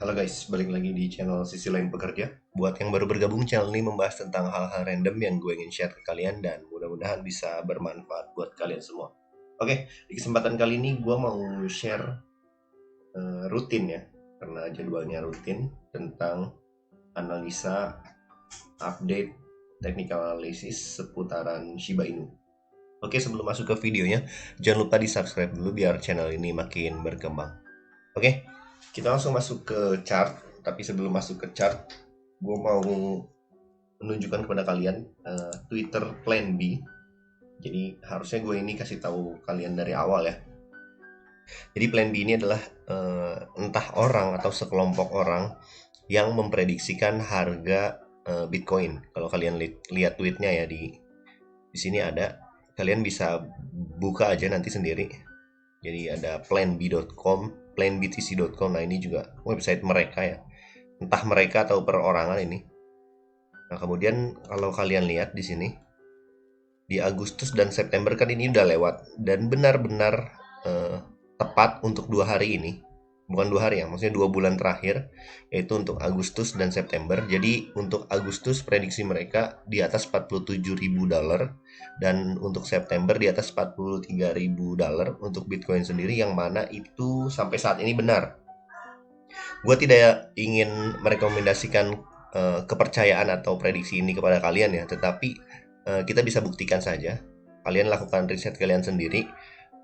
Halo guys, balik lagi di channel Sisi Lain Pekerja. Buat yang baru bergabung, channel ini membahas tentang hal-hal random yang gue ingin share ke kalian dan mudah-mudahan bisa bermanfaat buat kalian semua. Oke, di kesempatan kali ini gue mau share rutin ya, karena jadwalnya rutin tentang analisa update technical analysis seputaran Shiba Inu. Oke, sebelum masuk ke videonya, jangan lupa di subscribe dulu biar channel ini makin berkembang. Oke, kita langsung masuk ke chart. Tapi sebelum masuk ke chart, gue mau menunjukkan kepada kalian Twitter Plan B. Jadi harusnya gue ini kasih tahu kalian dari awal ya. Jadi Plan B ini adalah entah orang atau sekelompok orang yang memprediksikan harga Bitcoin. Kalau kalian lihat tweetnya ya di sini ada. Kalian bisa buka aja nanti sendiri. Jadi ada planb.com, planbtc.com. Nah, ini juga website mereka ya. Entah mereka atau perorangan ini. Nah, kemudian kalau kalian lihat di sini di Agustus dan September kan ini udah lewat dan benar-benar tepat untuk 2 hari ini. Bukan 2 hari ya, maksudnya 2 bulan terakhir, yaitu untuk Agustus dan September. Jadi untuk Agustus prediksi mereka di atas $47.000 dan untuk September di atas $43.000 untuk Bitcoin sendiri, yang mana itu sampai saat ini benar. Gue tidak ingin merekomendasikan kepercayaan atau prediksi ini kepada kalian ya, tetapi kita bisa buktikan saja. Kalian lakukan riset kalian sendiri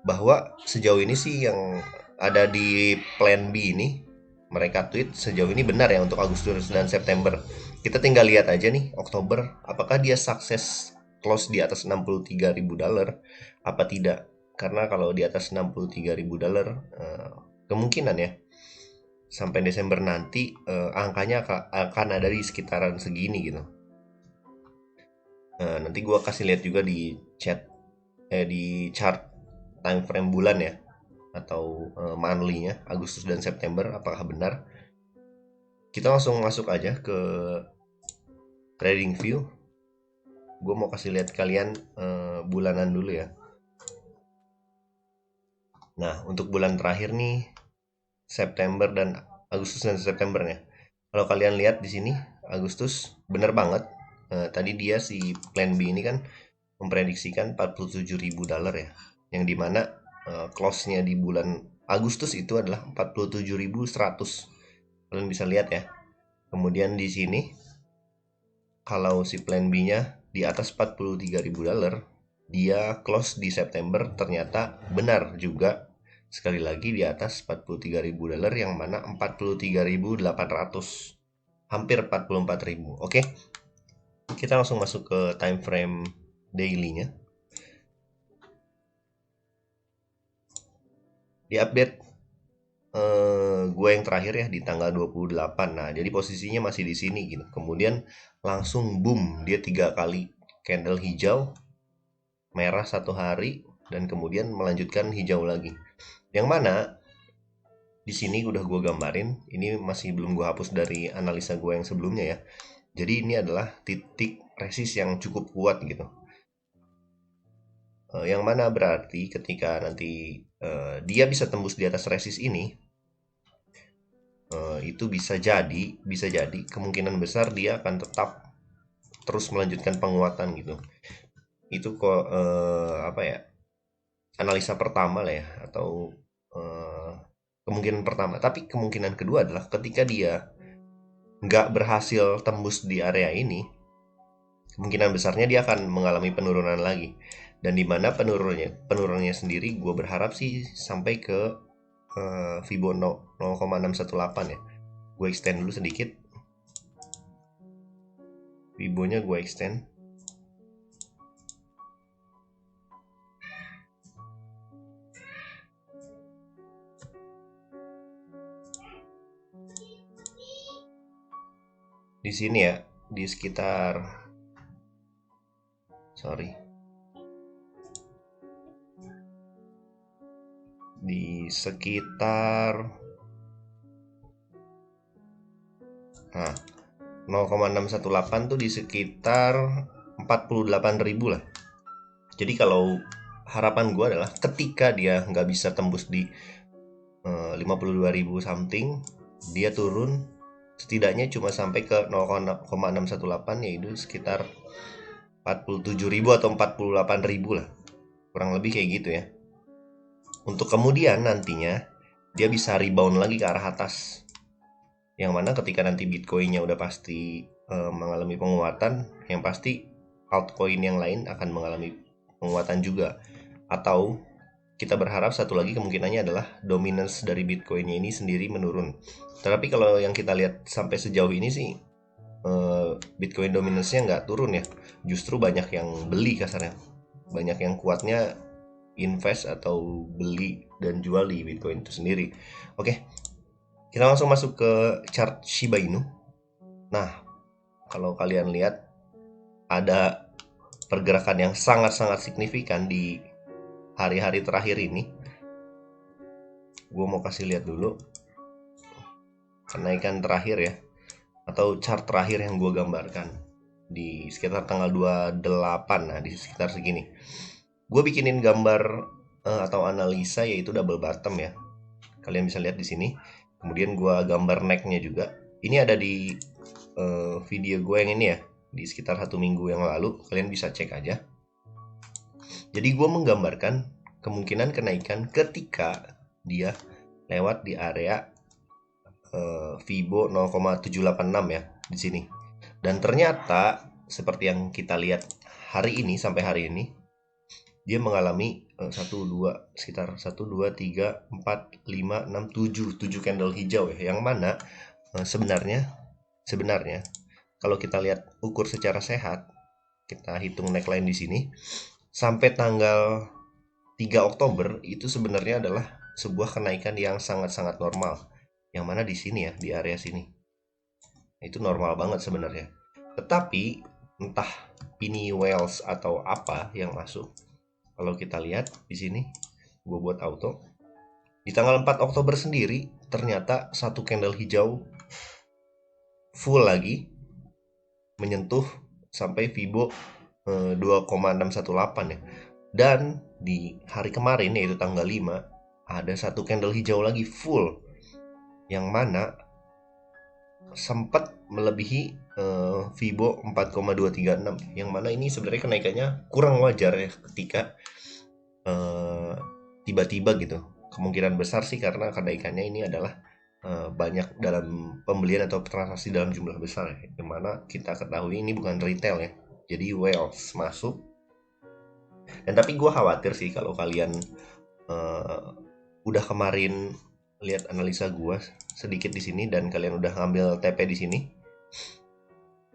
bahwa sejauh ini sih yang ada di Plan B ini, mereka tweet sejauh ini benar ya untuk Agustus dan September. Kita tinggal lihat aja nih Oktober, apakah dia sukses close di atas $63.000 apa tidak. Karena kalau di atas $63.000 kemungkinan ya sampai Desember nanti angkanya akan ada di sekitaran segini gitu. Nanti gue kasih lihat juga di di chart time frame bulan ya, atau monthly-nya Agustus dan September apakah benar. Kita langsung masuk aja ke trading view. Gue mau kasih lihat kalian bulanan dulu ya. Nah, untuk bulan terakhir nih September dan Agustus dan Septembernya. Kalau kalian lihat di sini Agustus bener banget. Tadi dia si Plan B ini kan memprediksikan $47.000 ya. Yang dimana close-nya di bulan Agustus itu adalah 47.100. Kalian bisa lihat ya. Kemudian di sini kalau si Plan B-nya di atas $43.000, dia close di September ternyata benar juga. Sekali lagi di atas $43.000, yang mana 43.800, hampir 44.000. Oke, kita langsung masuk ke time frame daily-nya. Di update gue yang terakhir ya di tanggal 28. Nah, jadi posisinya masih di sini gitu. Kemudian langsung boom, dia 3 kali candle hijau, merah 1 hari, dan kemudian melanjutkan hijau lagi. Yang mana di sini udah gue gambarin, ini masih belum gue hapus dari analisa gue yang sebelumnya ya. Jadi ini adalah titik resist yang cukup kuat gitu. Yang mana berarti ketika nanti dia bisa tembus di atas resist ini, itu bisa jadi kemungkinan besar dia akan tetap terus melanjutkan penguatan gitu. Itu kok apa ya, analisa pertama lah ya, atau kemungkinan pertama. Tapi kemungkinan kedua adalah ketika dia nggak berhasil tembus di area ini, kemungkinan besarnya dia akan mengalami penurunan lagi. Dan dimana penurunannya sendiri gue berharap sih sampai ke Fibo 0,618 ya. Gue extend dulu sedikit. Fibonya gue extend. Di sini ya, di sekitar di sekitar 0,618 tuh di sekitar 48.000 lah. Jadi kalau harapan gue adalah ketika dia nggak bisa tembus di 52.000 something, dia turun setidaknya cuma sampai ke 0,618, yaitu sekitar 47.000 atau 48.000 lah, kurang lebih kayak gitu ya. Untuk kemudian nantinya dia bisa rebound lagi ke arah atas, yang mana ketika nanti Bitcoinnya udah pasti mengalami penguatan, yang pasti altcoin yang lain akan mengalami penguatan juga. Atau kita berharap satu lagi kemungkinannya adalah dominance dari Bitcoinnya ini sendiri menurun. Tetapi kalau yang kita lihat sampai sejauh ini sih Bitcoin dominance-nya nggak turun ya, justru banyak yang beli kasarnya, banyak yang kuatnya invest atau beli dan jual di Bitcoin itu sendiri. Oke, kita langsung masuk ke chart Shiba Inu. Nah, kalau kalian lihat ada pergerakan yang sangat-sangat signifikan di hari-hari terakhir ini. Gue mau kasih lihat dulu kenaikan terakhir ya, atau chart terakhir yang gue gambarkan di sekitar tanggal 28. Nah, di sekitar segini gue bikinin gambar atau analisa, yaitu double bottom ya, kalian bisa lihat di sini. Kemudian gue gambar necknya juga, ini ada di video gue yang ini ya, di sekitar 1 minggu yang lalu, kalian bisa cek aja. Jadi gue menggambarkan kemungkinan kenaikan ketika dia lewat di area Fibo 0,786 ya di sini. Dan ternyata seperti yang kita lihat hari ini, sampai hari ini dia mengalami 1 2 sekitar 1 2 3 4 5 6 7 candle hijau ya, yang mana sebenarnya kalau kita lihat ukur secara sehat, kita hitung neckline di sini sampai tanggal 3 Oktober itu sebenarnya adalah sebuah kenaikan yang sangat-sangat normal. Yang mana di sini ya, di area sini. Itu normal banget sebenarnya. Tetapi entah ini whales atau apa yang masuk. Kalau kita lihat di sini, gue buat auto. Di tanggal 4 Oktober sendiri ternyata satu candle hijau full lagi menyentuh sampai Fibo 2,618 ya. Dan di hari kemarin, yaitu tanggal 5, ada satu candle hijau lagi full, yang mana sempat melebihi Fibo 4,236, yang mana ini sebenarnya kenaikannya kurang wajar ya ketika tiba-tiba gitu. Kemungkinan besar sih karena kenaikannya ini adalah banyak dalam pembelian atau transaksi dalam jumlah besar ya, yang mana kita ketahui ini bukan retail ya, jadi whales masuk. Dan tapi gue khawatir sih kalau kalian udah kemarin lihat analisa gue sedikit di sini dan kalian udah ngambil TP di sini,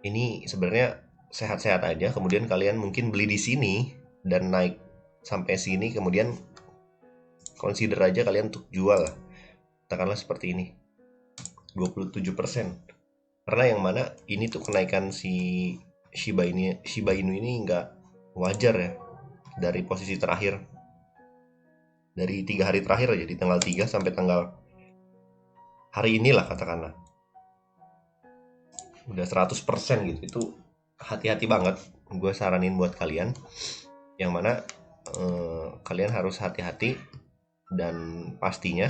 ini sebenarnya sehat-sehat aja. Kemudian kalian mungkin beli di sini dan naik sampai sini, kemudian consider aja kalian untuk jual lah, katakanlah seperti ini 27%. Karena yang mana ini tuh kenaikan si Shiba Inu ini nggak wajar ya, dari posisi terakhir, dari 3 hari terakhir aja, di tanggal 3 sampai tanggal hari inilah katakanlah udah 100% gitu. Itu hati-hati banget, gue saranin buat kalian, yang mana kalian harus hati-hati. Dan pastinya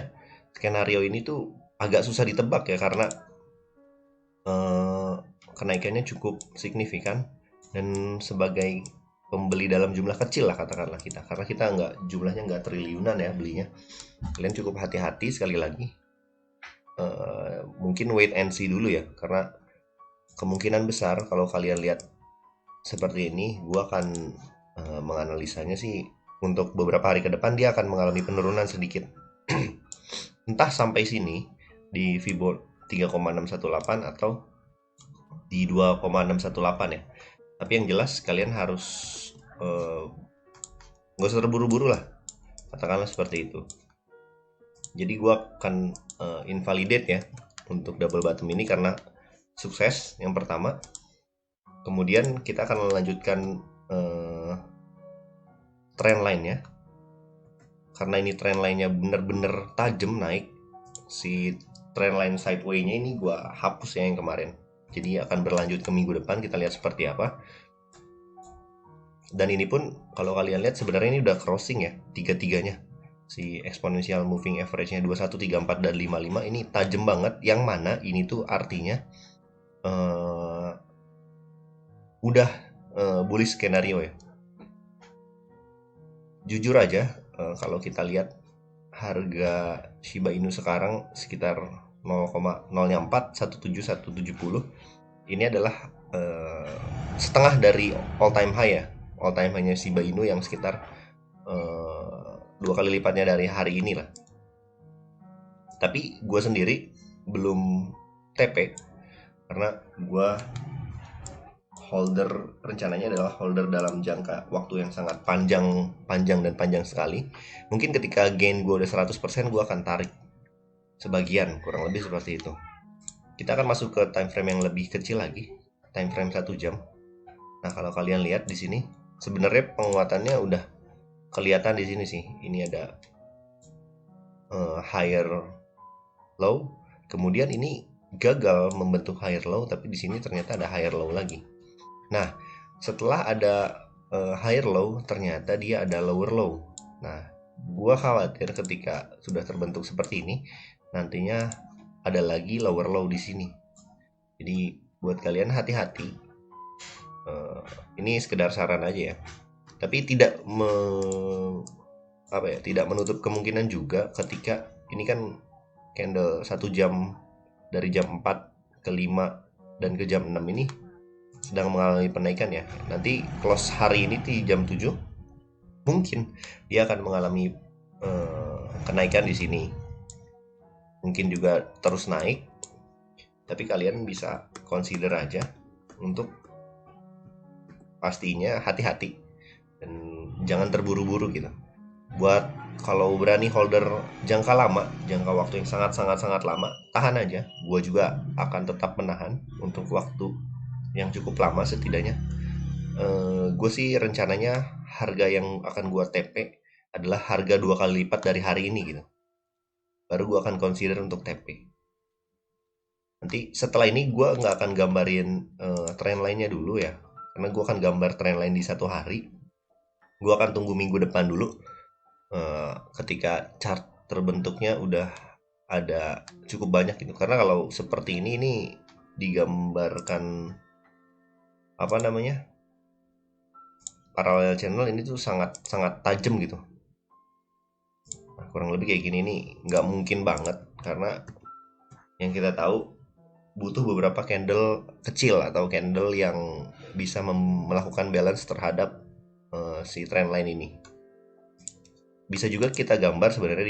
skenario ini tuh agak susah ditebak ya, karena kenaikannya cukup signifikan. Dan sebagai pembeli dalam jumlah kecil lah katakanlah kita, karena kita jumlahnya nggak triliunan ya belinya, kalian cukup hati-hati. Sekali lagi mungkin wait and see dulu ya, karena kemungkinan besar kalau kalian lihat seperti ini, gue akan menganalisanya sih untuk beberapa hari ke depan dia akan mengalami penurunan sedikit. Entah sampai sini di Fibo 3,618 atau di 2,618 ya. Tapi yang jelas kalian harus gak usah terburu-buru lah, katakanlah seperti itu. Jadi gue akan invalidate ya untuk double bottom ini karena sukses yang pertama. Kemudian kita akan melanjutkan trend line ya, karena ini trend line-nya bener-bener tajam naik. Si trend line sideway-nya ini gue hapus ya yang kemarin, jadi akan berlanjut ke minggu depan. Kita lihat seperti apa. Dan ini pun kalau kalian lihat sebenarnya ini udah crossing ya, tiga-tiganya si exponential moving average-nya 21, 34 dan 55 ini tajam banget, yang mana ini tuh artinya udah bullish skenario ya. Jujur aja, kalau kita lihat harga Shiba Inu sekarang sekitar 0,04 17170, ini adalah setengah dari all time high ya. All time high-nya Shiba Inu yang sekitar 2 kali lipatnya dari hari ini lah. Tapi gue sendiri belum TP karena gue holder, rencananya adalah holder dalam jangka waktu yang sangat panjang dan panjang sekali. Mungkin ketika gain gue udah 100%, gue akan tarik sebagian, kurang lebih seperti itu. Kita akan masuk ke time frame yang lebih kecil lagi, time frame 1 jam. Nah, kalau kalian lihat di sini, sebenarnya penguatannya udah kelihatan di sini sih. Ini ada higher low, kemudian ini gagal membentuk higher low, tapi di sini ternyata ada higher low lagi. Nah, setelah ada higher low, ternyata dia ada lower low. Nah, gua khawatir ketika sudah terbentuk seperti ini, nantinya ada lagi lower low di sini. Jadi buat kalian hati-hati. Ini sekedar saran aja ya. Tapi tidak tidak menutup kemungkinan juga ketika ini kan candle 1 jam dari jam 4 ke 5 dan ke jam 6 ini sedang mengalami penaikan ya. Nanti close hari ini di jam 7 mungkin dia akan mengalami kenaikan di sini. Mungkin juga terus naik. Tapi kalian bisa consider aja untuk pastinya hati-hati dan jangan terburu-buru gitu. Buat kalau berani holder jangka lama, jangka waktu yang sangat lama, tahan aja. Gua juga akan tetap menahan untuk waktu yang cukup lama setidaknya. Gue sih rencananya harga yang akan gue TP adalah harga 2 kali lipat dari hari ini gitu. Baru gue akan consider untuk TP. Nanti setelah ini gue nggak akan gambarin trend line-nya dulu ya, karena gue akan gambar trend line di 1 hari. Gue akan tunggu minggu depan dulu, ketika chart terbentuknya udah ada cukup banyak gitu. Karena kalau seperti ini digambarkan apa namanya, parallel channel ini tuh sangat tajam gitu. Nah, kurang lebih kayak gini nih, nggak mungkin banget karena yang kita tahu butuh beberapa candle kecil atau candle yang bisa melakukan balance terhadap si trend line ini. Bisa juga kita gambar sebenarnya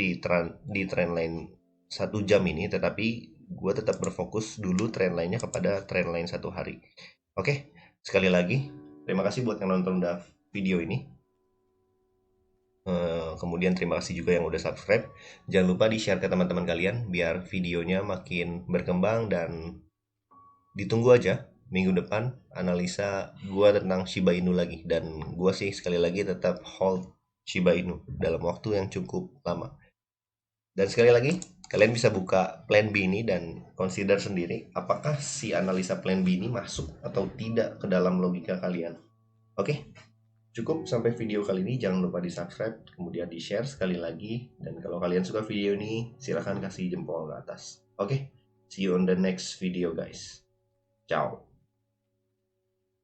di trend line 1 jam ini, tetapi gue tetap berfokus dulu trend line-nya kepada trend line 1 hari. Oke, sekali lagi terima kasih buat yang nonton video ini. Kemudian terima kasih juga yang udah subscribe. Jangan lupa di-share ke teman-teman kalian biar videonya makin berkembang, dan ditunggu aja minggu depan analisa gua tentang Shiba Inu lagi. Dan gua sih sekali lagi tetap hold Shiba Inu dalam waktu yang cukup lama. Dan sekali lagi kalian bisa buka plan B ini dan consider sendiri apakah si analisa plan B ini masuk atau tidak ke dalam logika kalian. Oke? Cukup sampai video kali ini, jangan lupa di subscribe, kemudian di share sekali lagi. Dan kalau kalian suka video ini, silahkan kasih jempol ke atas. Oke, see you on the next video guys. Ciao.